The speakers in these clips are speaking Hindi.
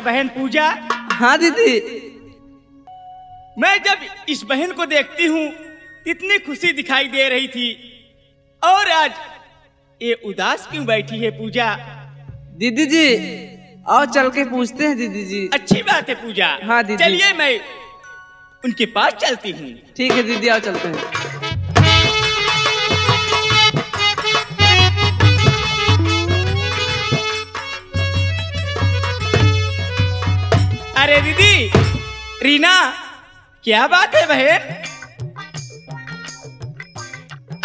बहन पूजा। हाँ दीदी। मैं जब इस बहन को देखती हूँ इतनी खुशी दिखाई दे रही थी, और आज ये उदास क्यों बैठी है पूजा? दीदी जी आओ चल के पूछते हैं दीदी जी। अच्छी बात है पूजा। हाँ दीदी। चलिए मैं उनके पास चलती हूँ। ठीक है दीदी आओ चलते हैं। अरे दीदी रीना, क्या बात है बहन?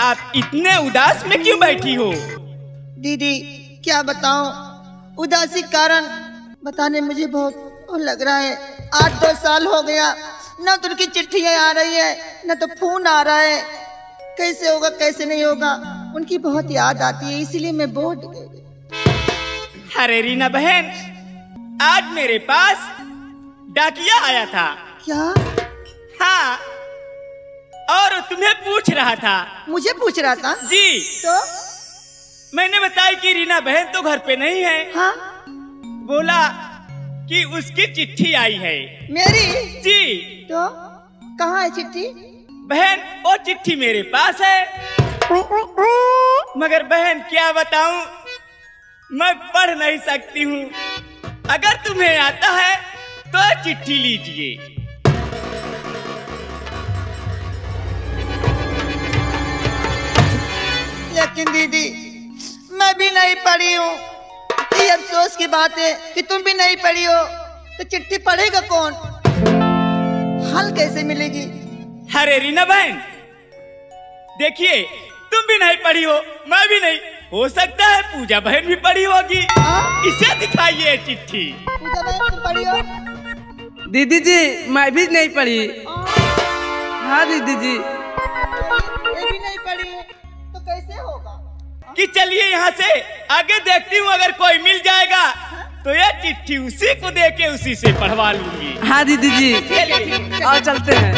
आप इतने उदास में क्यों बैठी हो? दीदी क्या बताऊं, उदासी कारण बताने मुझे बहुत लग रहा है। 8-2 साल हो गया, न तो उनकी चिट्ठियां आ रही है न तो फोन आ रहा है। कैसे होगा कैसे नहीं होगा, उनकी बहुत याद आती है, इसीलिए मैं बोर हो गई। अरे रीना बहन, आज मेरे पास डाकिया आया था। क्या? हाँ, और तुम्हें पूछ रहा था। मुझे पूछ रहा था? जी। तो मैंने बताया कि रीना बहन तो घर पे नहीं है। हाँ? बोला कि उसकी चिट्ठी आई है। मेरी? जी। तो कहाँ है चिट्ठी? बहन वो चिट्ठी मेरे पास है, मगर बहन क्या बताऊं, मैं पढ़ नहीं सकती हूँ। अगर तुम्हें आता है तो चिट्ठी लीजिए। लेकिन दीदी मैं भी नहीं पढ़ी हूँ। ये अफसोस की बात है कि तुम भी नहीं पढ़ी हो, तो चिट्ठी पढ़ेगा कौन? हल कैसे मिलेगी? अरे रीना बहन देखिए, तुम भी नहीं पढ़ी हो, मैं भी नहीं, हो सकता है पूजा बहन भी पढ़ी होगी। इसे दिखाइए चिट्ठी। पूजा बहन तुम पढ़ी हो? दीदी जी मैं भी नहीं पढ़ी। हाँ दीदी जी। ये भी नहीं पढ़ी है, तो कैसे होगा? कि चलिए यहाँ से आगे देखती हूँ, अगर कोई मिल जाएगा तो ये चिट्ठी उसी को देके उसी से पढ़वा लूंगी। हाँ दीदी जी आओ चलते हैं।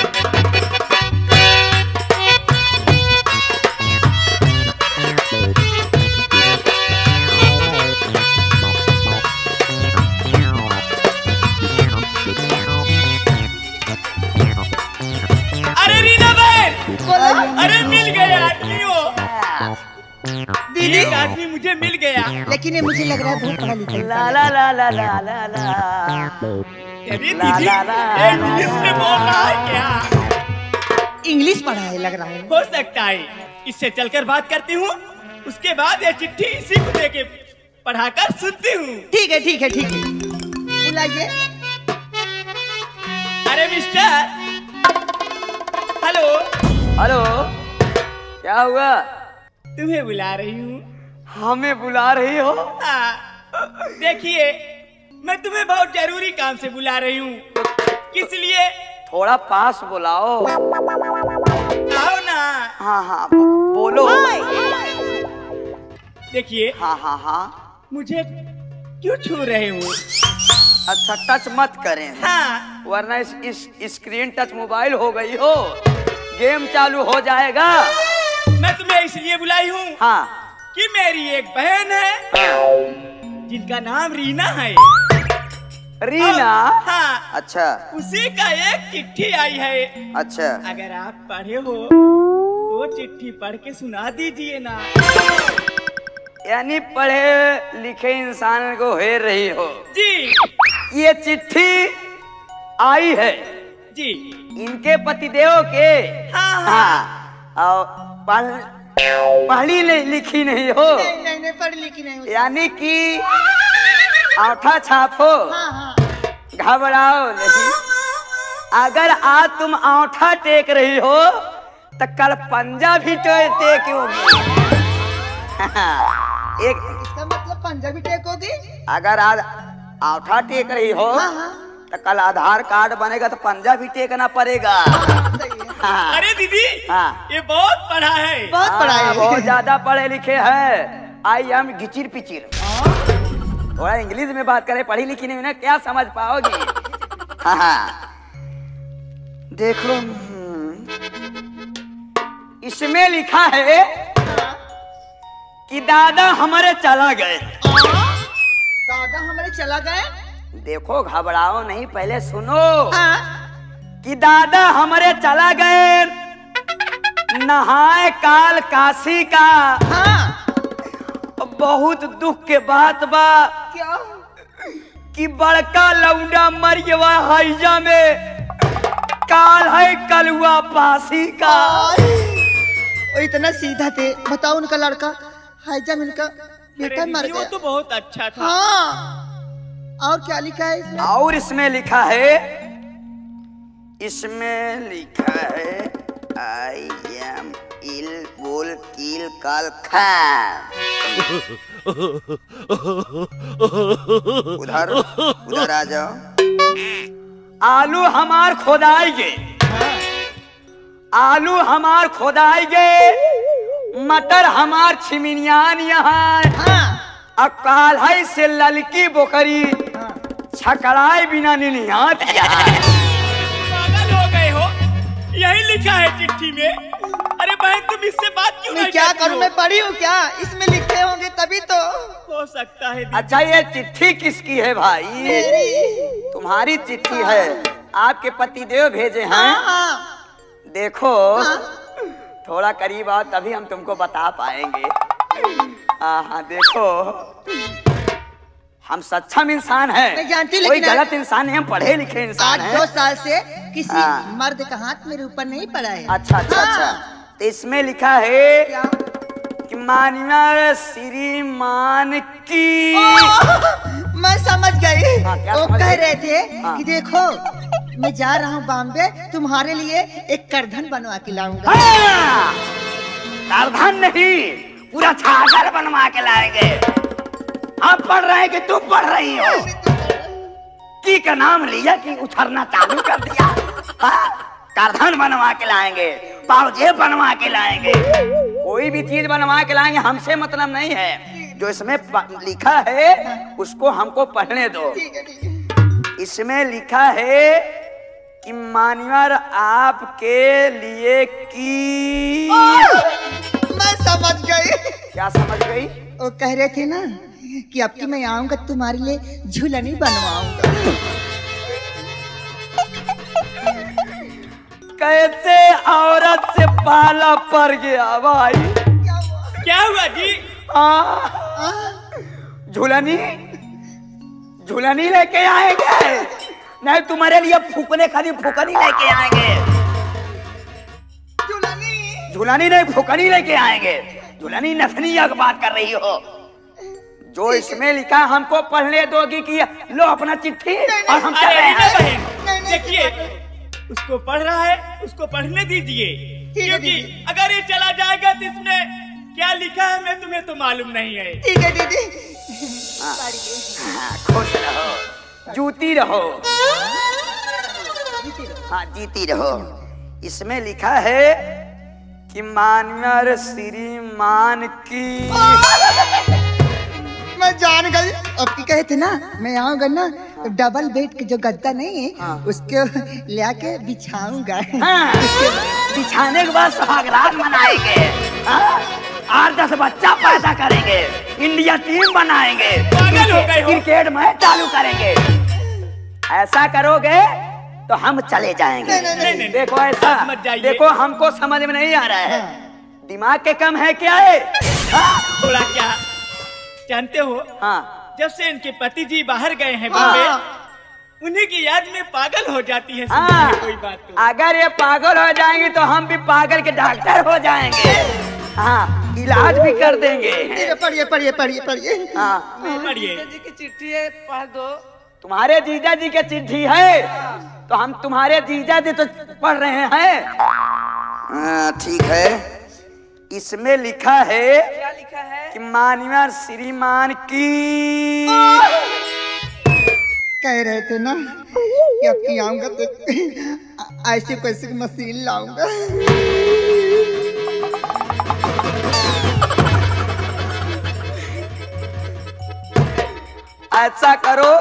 अरे रीना बहन, अरे मिल गया आदमी हो। दीदी एक आदमी मुझे मिल गया, लेकिन ये मुझे लग रहा है बहुत पढ़ा लिखा है। ला ला ला ला ला ला ला। अरे दीदी ये इंग्लिश में बोल रहा है क्या? इंग्लिश पढ़ा है लग रहा है। हो सकता है, इससे चलकर बात करती हूँ, उसके बाद ये चिट्ठी इसी को देके पढ़ाकर सुनती हूँ। ठीक है ठीक है ठीक है, बुलाइए। अरे मिस्टर, हेलो। हेलो क्या हुआ? तुम्हें बुला रही हूँ। हमें बुला रही हो? हाँ, देखिए मैं तुम्हें बहुत जरूरी काम से बुला रही हूँ। किस लिए? थोड़ा पास बुलाओ। आओ ना। हाँ हाँ बोलो। देखिए। हाँ हाँ हाँ। मुझे क्यों छू रहे हो? अच्छा टच मत करें। हाँ। वरना इस स्क्रीन टच मोबाइल हो गई हो, गेम चालू हो जाएगा। मैं तुम्हें इसलिए बुलाई हूँ हाँ कि मेरी एक बहन है हाँ। जिनका नाम रीना है। रीना? हाँ। अच्छा। उसी का एक चिट्ठी आई है। अच्छा। अगर आप पढ़े हो तो चिट्ठी पढ़ के सुना दीजिए ना। यानी पढ़े लिखे इंसान को हेर रही हो? जी। ये चिट्ठी आई है जी। इनके पतिदेव के? हाँ हाँ। और पढ़ी लिखी नहीं हो? नहीं पढ़ी लिखी नहीं हो। यानी कि औठा छापो। हाँ हाँ। घबराओ नहीं, अगर आज तुम औठा टेक रही हो तो कल पंजा भी टेक होगी। एक इसका मतलब पंजाबी टेक होगी? अगर आज औठा टेक रही हो हाँ हाँ। तो कल आधार कार्ड बनेगा तो पंजा भी टेकना पड़ेगा। हाँ। अरे दीदी हाँ। ये बहुत पढ़ा है। बहुत पढ़ा है। बहुत ज्यादा पढ़े लिखे हैं। आई एम गिचिर पिचिर। थोड़ा इंग्लिश में बात करें, पढ़ी लिखी नहीं ना क्या समझ पाओगी। हाँ देखो इसमें लिखा है कि दादा हमारे चला गए। दादा हमारे चला गए? देखो घबराओ नहीं, पहले सुनो हाँ कि दादा हमारे चला गए नहाए काल काशी का। हाँ बहुत दुख के बात बा क्या कि बड़का लौंडा मरियवा हैजा में काल है कलुआ पासी का। वो इतना सीधा थे, बताओ उनका लड़का हैजा में उनका बेटा मर वो गया। तो बहुत अच्छा था। हाँ और क्या लिखा है इसमें? और इसमें लिखा है, इसमें लिखा है आई एम इल बोल किल कल खान। उधर उधर आ जाओ। आलू हमार खोदाएंगे, आलू हमार खोदाएंगे, मटर हमार छिमिनियान यहाँ। हाँ अकाल है से ललकी बोकरी छकड़ाए बिना निनियात पागल हो गए हो, यही लिखा है चिट्ठी में। अरे बहन तुम इससे बात क्यों मैं नहीं क्या करती करूं, हो? मैं पढ़ी हूँ क्या? इसमें लिखे होंगे तभी तो। हो सकता है। अच्छा ये चिट्ठी किसकी है भाई? तुम्हारी चिट्ठी है, आपके पतिदेव भेजे हैं। हाँ हाँ देखो थोड़ा करीब आओ तभी हम तुमको बता पाएंगे। हाँ हाँ देखो हम सक्षम इंसान हैं, मैं जानती, कोई लेकिन गलत इंसान नहीं, हम पढ़े लिखे इंसान 8-2 हैं। साल से किसी हाँ। मर्द का हाथ मेरे ऊपर नहीं पड़ा है। अच्छा अच्छा हाँ। अच्छा, तो इसमें लिखा है क्या? कि माननीय श्रीमान की। मैं समझ गई। हाँ, क्या वो समझ कह गई? रहे थे हाँ। कि देखो मैं जा रहा हूँ बॉम्बे, तुम्हारे लिए एक करधन बनवा के लाऊंगा। हाँ, करधन नहीं, पूरा छागर बनवा के लाएंगे। हम पढ़ रहे हैं कि तुम पढ़ रही हो? की का नाम लिया कि उछरना चालू कर दिया। हाँ, करधन बनवा के लाएंगे, पावजे बनवा के लाएंगे, कोई भी चीज बनवा के लाएंगे, हमसे मतलब नहीं है। जो इसमें लिखा है उसको हमको पढ़ने दो। ठीक है, ठीक है। इसमें लिखा है कि मान्यवर आपके लिए की। मैं समझ गई। क्या समझ गई? वो कह रहे थे ना कि अब की मैं आऊंगा तुम्हारे लिए झूलनी बनवाऊंगा। कैसे औरत से पाला पड़ गया भाई? क्या हुआ? क्या हुआ जी? झूलनी झूलनी लेके आएंगे, नहीं तुम्हारे लिए फूकने खाली फूकनी लेके आएंगे। झूलनी? झूलनी नहीं फूकनी लेके आएंगे। झूलनी नथनी की बात कर रही हो? जो इसमें लिखा हमको पढ़ने दोगी कि लो अपना चिट्ठी और हम चल अरे रहे रीना हैं। बहन देखिए, उसको पढ़ रहा है, उसको पढ़ने दीजिए, ठीक है, क्योंकि दीदी। अगर ये चला जाएगा तो इसमें क्या लिखा है मैं तुम्हें तो मालूम नहीं है। ठीक है दीदी। हाँ, खुश रहो, जूती रहो, हाँ जीती रहो। इसमें लिखा है कि मान्यर श्रीमान की। मैं जान गई। अब की कहे थे ना मैं आऊंगा ना तो डबल बेड के जो गद्दा नहीं है हाँ। उसके लाके बिछाऊंगा। हाँ, बिछाने के बाद सुहागरात मनाएंगे, हाँ, 8-10 बच्चा पैदा करेंगे, इंडिया टीम बनाएंगे, पागल हो गए हो? क्रिकेट मैच चालू करेंगे। ऐसा करोगे तो हम चले जाएंगे। नहीं, देखो ऐसा मत जाइए। देखो हमको समझ में नहीं आ रहा है, दिमाग के कम है क्या है? हाँ, थोड़ा क्या जानते हो, हाँ, जब से इनके पति जी बाहर गए हैं बॉम्बे, उन्हीं की याद में पागल हो जाती है। हाँ, कोई बात तो अगर ये पागल हो जाएंगे तो हम भी पागल के डॉक्टर हो जाएंगे। हाँ, इलाज भी कर देंगे। पढ़िए पढ़िए पढ़िए पढ़िए। हाँ, पढ़िए। जी की चिट्ठी है, पढ़ दो। तुम्हारे जीजा जी की चिट्ठी है तो हम तुम्हारे जीजा जी तो पढ़ रहे हैं। हाँ, ठीक है। इसमें लिखा है क्या लिखा है? कि माननीय श्रीमान की। कह रहे थे ना कि अब की आऊंगा तो ऐसे कैसे मशीन लाऊंगा। ऐसा करो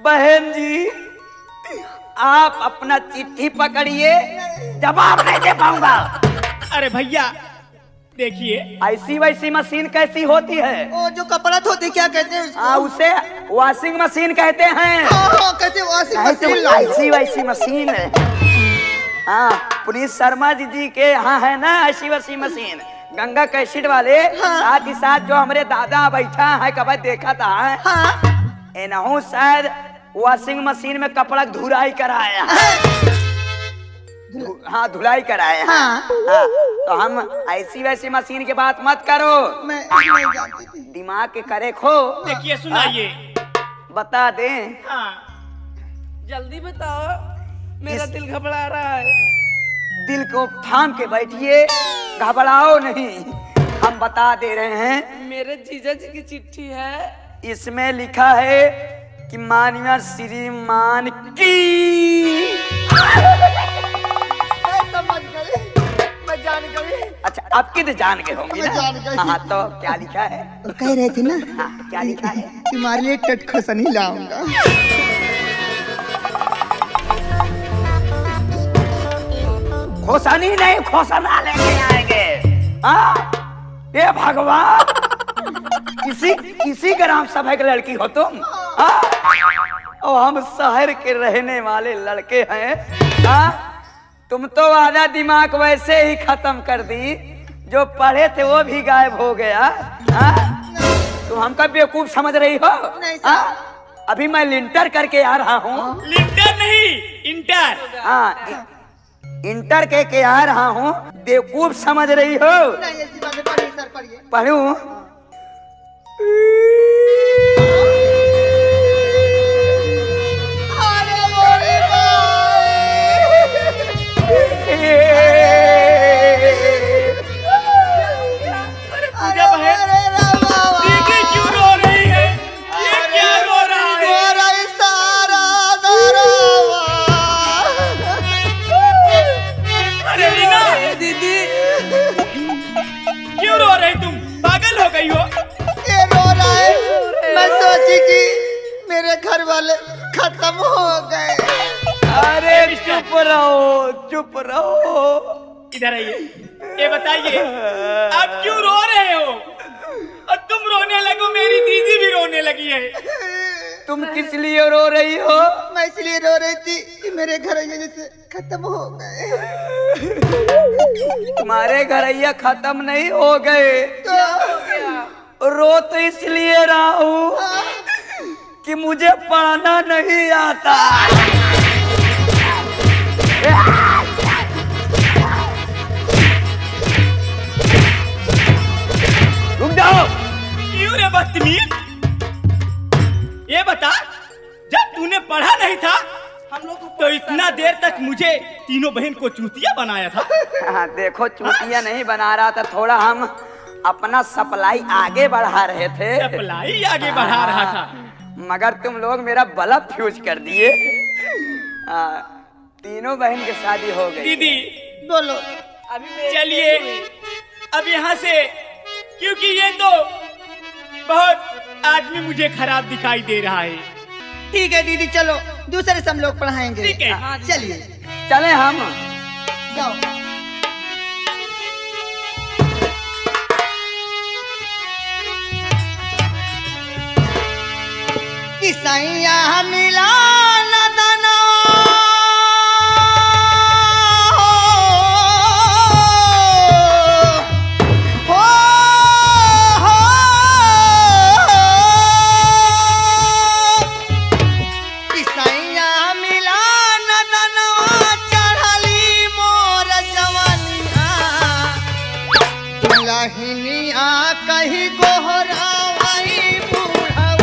बहन जी, आप अपना चिट्ठी पकड़िए, जवाब नहीं दे पाऊंगा। अरे भैया देखिए ऐसी वैसी मशीन कैसी होती है? वो जो कपड़ा धोते क्या कहते हैं उसको? हाँ, उसे वॉशिंग मशीन कहते हैं। हाँ, कहते हैं वॉशिंग नहीं तो मशीन। ऐसी वैसी मशीन है। हाँ, पुनीत शर्मा जी के यहाँ है ना ऐसी वैसी मशीन, गंगा कैसेट वाले। साथ ही साथ जो हमारे दादा बैठा है, कभी देखा था। हाँ, एनहू शायद वॉशिंग मशीन में कपड़ा धुलाई कराया। हाँ, धुलाई कराया। हाँ। हाँ, तो हम ऐसी वैसी मशीन की बात मत करो। मैं नहीं जानती थी। दिमाग के करे खो। देखिए सुनाइए। बता दे। हाँ जल्दी बताओ, मेरा दिल घबरा रहा है। दिल को थाम के बैठिए, घबराओ नहीं, हम बता दे रहे हैं। मेरे जीजा जी की चिट्ठी है। इसमें लिखा है कि माननीय श्रीमान की। समझ गई, मैं जान गई। अच्छा, आपकी तो जान गए होंगी मैं जान ना? गई। हाँ, तो क्या लिखा है? वो कह रहे थे ना हाँ, क्या लिखा है? तुम्हारे लिए टटखसनी लाऊंगा। खोसनी नहीं, खोसना लेके आएंगे। हाँ, ये भगवान, इसी ग्राम सभा की लड़की हो तुम? हाँ, और हम शहर के रहने वाले लड़के हैं। हाँ, तुम तो आधा दिमाग वैसे ही खत्म कर दी, जो पढ़े थे वो भी गायब हो गया। हाँ, तुम हमका बेवकूफ समझ रही हो? नहीं हाँ, अभी मैं लिंटर करके आ रहा हूँ। लिंटर नहीं, इंटर। हाँ, इंटर के आ रहा हूँ, बेवकूफ समझ रही हो? नहीं, ऐसी बातें पढ़िए सर, पढ़िए। पढ़ूं? अरे मोरे पूजा बहन, दीदी क्यों रो रही है? ये क्या रो रहा है? अरे रीना, दीदी क्यों रो रही तुम? पागल हो गई हो? ये रो रहा है। मैं सोची कि मेरे घर वाले खत्म हो गए। अरे चुप रहो, चुप रहो। इधर आइए, ये बताइए आप क्यों रो रहे हो? और तुम रोने लगो, मेरी दीदी भी रोने लगी है। तुम किस लिए रो रही हो? मैं इसलिए रो रही थी कि मेरे घर जैसे खत्म हो गए। तुम्हारे घरैया खत्म नहीं हो गए। रो तो इसलिए रहा हूँ कि मुझे पढ़ना नहीं आता। रुक जाओ। क्यों रे बदतमीज? ये बता, जब तूने पढ़ा नहीं था हम लोग तो इतना देर तक मुझे तीनों बहन को चूतिया बनाया था। हाँ, देखो चूतिया नहीं बना रहा था, थोड़ा हम अपना सप्लाई आगे बढ़ा रहे थे। सप्लाई आगे बढ़ा रहा था, मगर तुम लोग मेरा बल्ब फ्यूज कर दिए। तीनों बहन की शादी हो गई। दीदी बोलो। अभी मेरी चलिए अब यहाँ से, क्योंकि ये तो बहुत आदमी मुझे खराब दिखाई दे रहा है। ठीक है दीदी, चलो दूसरे से हम लोग पढ़ाएंगे। ठीक है, हाँ, चलिए चले हम। जाओ। किसैया मिला नदना हो, किसैया मिला नदना चढ़ली मोर जवानिया, दुल्हनिया कही गोहरावाई बूढ़ाओ।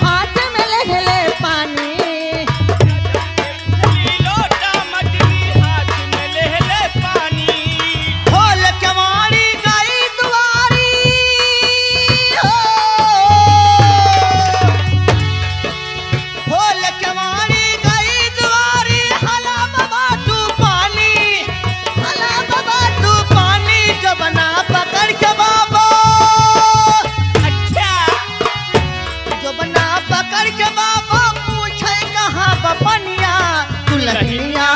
हाथ में ले ले पानी। लोटा मछली हाथ में ले ले पानी। खोल केवाड़ी गई दुआरी हो, खोल केवाड़ी गई दुआरी। हला बाबा तू पानी, हला बाबा तू पानी। जबना पकड़ के बाबा, अच्छा जबना पकड़ के बाबा पूछे कहाँ बपनिया। दुल्हनिया